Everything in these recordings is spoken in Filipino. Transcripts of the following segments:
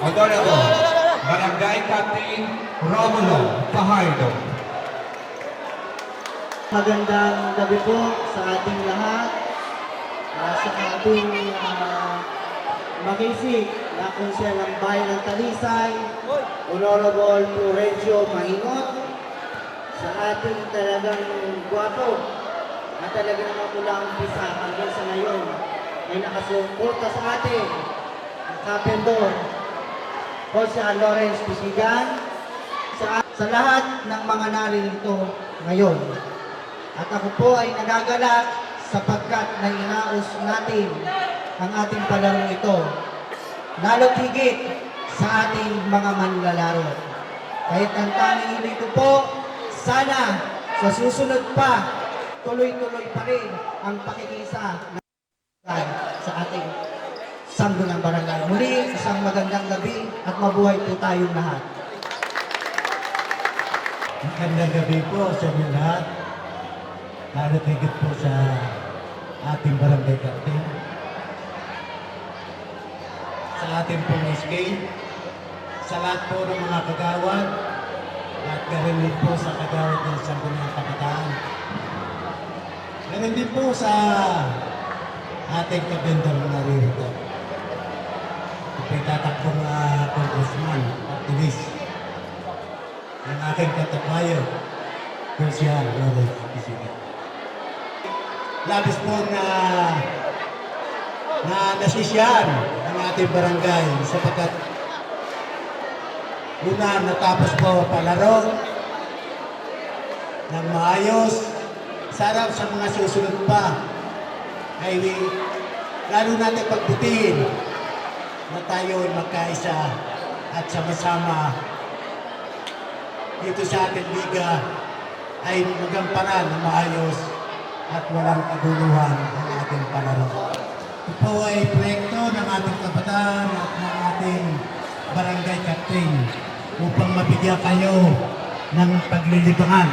Honorable Barangay Captain Romulo Fajardo. Magandang gabi po sa ating lahat, sa ating makisig na konsel ng bayan ng Talisay, Honorable Florencio Maingot, sa ating talagang gwapo na talagang mula umpisa hanggang sa ngayon ay nakasuporta sa atin ang Kapendor Jose Lawrence Pisigan, sa lahat ng mga naririto ngayon. At ako po ay nagagalak sapagkat nainaos natin ang ating palarong ito, lalo't higit sa ating mga manlalaro. Kahit ang tanging hili ko po, sana sa susunod pa, tuloy-tuloy pa rin ang pakikisa sa ating Sangguniang Barangay. Muli, isang magandang gabi at mabuhay po tayong lahat. Magandang gabi po sa inyo lahat. Lalo't higit po sa ating barangay captain, sa ating pong SK, sa lahat po ng mga kagawad, at ganoon po sa kagawad ng Sangguniang Kabataan. Ganoon din po sa ating kabendor na naririto. Ito'y tatakbong congressman, activist, ang aking katabayo, Konsehal Lawrence Pisigan. Labis po na nasisiyahan ang ating barangay sapagkat una natapos po palaro ng maayos. Sarap sa mga susunod pa ay lalo natin pagbutihin na tayo ay magkaisa at sama-sama dito sa ating liga ay magampanan na maayos at walang kaguluhan ang ating palaro. Ito po ay proyekto ng ating kabataan at ng ating barangay captain upang mabigyan kayo ng paglilibangan.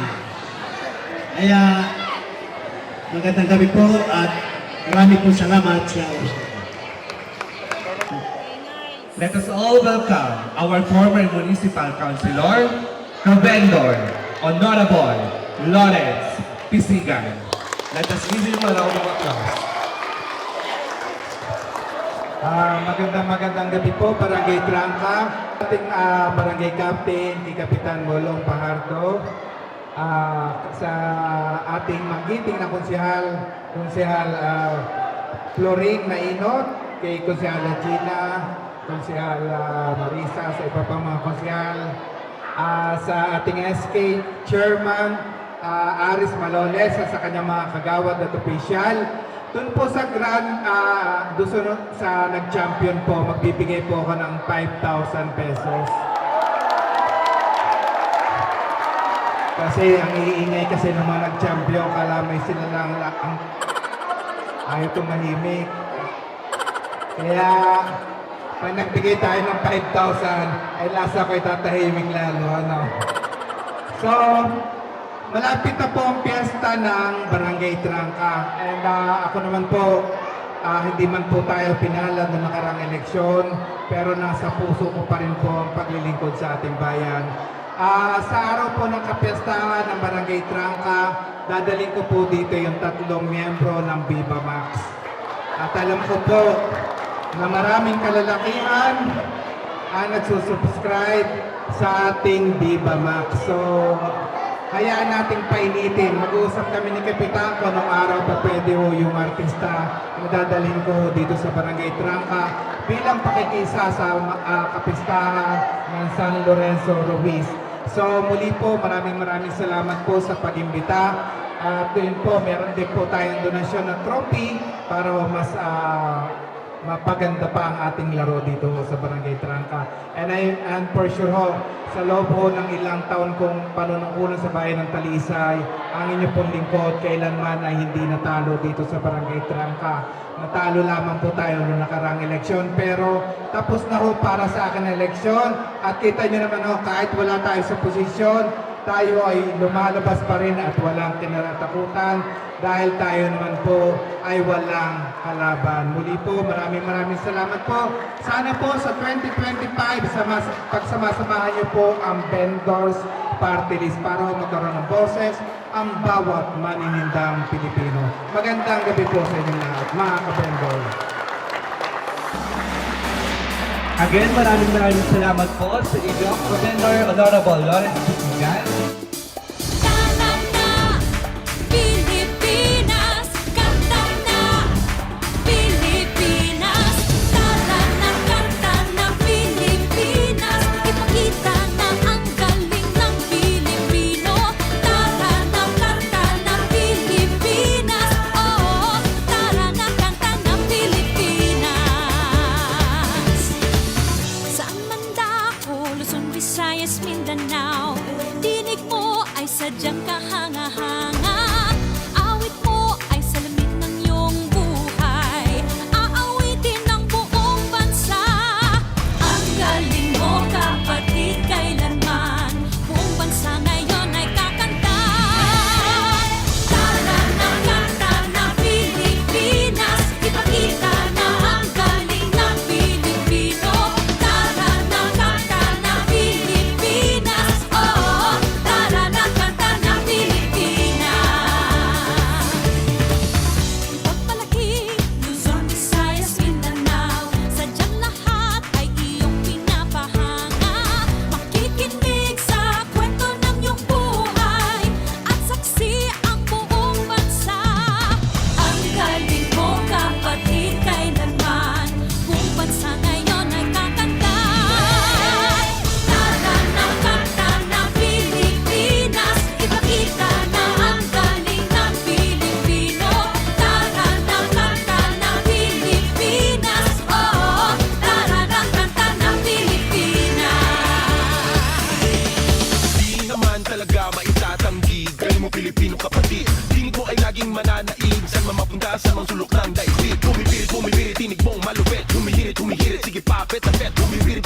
Kaya magandang gabi po at marami po salamat sa Let us all welcome our former municipal councilor, Kabendor, Honorable Lawrence Pisigan. Let us give him a round of applause. Magandang gabi po, Barangay Trangka. Ating Barangay Captain, si Kapitan Molong Fajardo. Sa ating magiting na Konsehal Florin Mainot, kay Konsehal Gina, Konsehal Marisa, sa iba pang mga konsehal. Sa ating SK Chairman, Aris Maloles, sa kanyang mga kagawad at opisyal. Doon po sa sa nag-champion po, magbibigay po ako ng 5,000 pesos. Kasi ang iingay kasi ng mga nag-champion, kalamay sila lang ang ayaw tumahimik. Kaya, pag nagbigay tayo ng 5,000, ay lasa ko'y tatahimik lalo. Ano? So, malapit na po ang piyesta ng Barangay Trangka. And ako naman po, hindi man po tayo pinalad na nakarang eleksyon, pero nasa puso ko pa rin po ang paglilingkod sa ating bayan. Sa araw po ng kapiyastahan ng Barangay Trangka, dadaling ko po dito yung 3 miyembro ng Viva Max. At alam ko po na maraming kalalakihan ang nagsusubscribe sa ating Viva Max. So, hayaan nating painitin. Mag-uusap kami ni Kapitan ko nung araw pa pwede ho yung artista na dadalhin ko dito sa Barangay Trangka bilang pakikisa sa kapistahan ng San Lorenzo Ruiz. So muli po, maraming salamat po sa pag-imbita. At yun po, meron din po tayong donasyon ng trophy para mas mapaganda pa ang ating laro dito sa Barangay Trangka. And for sure ho, sa loob ho ng ilang taon kong panunungkulan sa bayan ng Talisay, ang inyo pong lingkod kailanman ay hindi natalo dito sa Barangay Trangka. Natalo lamang po tayo noong nakarang eleksyon, pero tapos na ho para sa akin ang eleksyon. At kita nyo naman ho, kahit wala tayo sa posisyon, tayo ay lumalabas pa rin at walang kinatatakutan dahil tayo naman po ay walang kalaban. Muli po, maraming salamat po. Sana po sa 2025, pagsamasamahan niyo po ang vendors party list para magkaroon ng boses ang bawat maninindang Pilipino. Magandang gabi po sa inyong lahat, mga ka-vendor. Again, maraming salamat po sa inyo, Governor Honorable Lawrence Pisigan. Kanta na Pilipinas, kanta na Pilipinas, kanta na Pilipinas, ipakita na ang galing ng Pilipino. Tara na kanta ng Pilipinas, oo, tara na kanta ng Pilipinas. Saan man dako, Luzon, Visayas, Mindanao, dinig mo ay sadyang kahanga-hanga. Awit mo ay salamin ng iyong buhay, aawitin ng buong bansa. Ang galing mo, kapatid, kailanman buong bansa ngayon ay kakanta. Tara na kanta ng Pilipinas, ipakita na ang galing ng Pilipino. Tara na kanta ng Pilipinas, oo, tara na kanta ng Pilipinas. Ipagmalaki, Luzon, Visayas, Mindanao, sadyang lahat ay iyong pinapahanga. Makikinig sa kwento ng iyong buhay at saksi ang buong bansa. Ang galing mo, kapatid, kailanman buong bansa ngayon ay kakanta. Tara na kanta ng Pilipinas, ipakita na ang galing ng Pilipino. Tara na kanta ng Pilipinas, oo, tara na kanta ng Pilipinas. Di naman talaga maitatanggi, galing mo Pilipino kapatid. Tingin ko ay laging mananaig, saan man mapunta sa mga sulok ng daigdig. Bumibirit, tinig mong malupit. Humihirit, sige papet na pet. Bumibirit,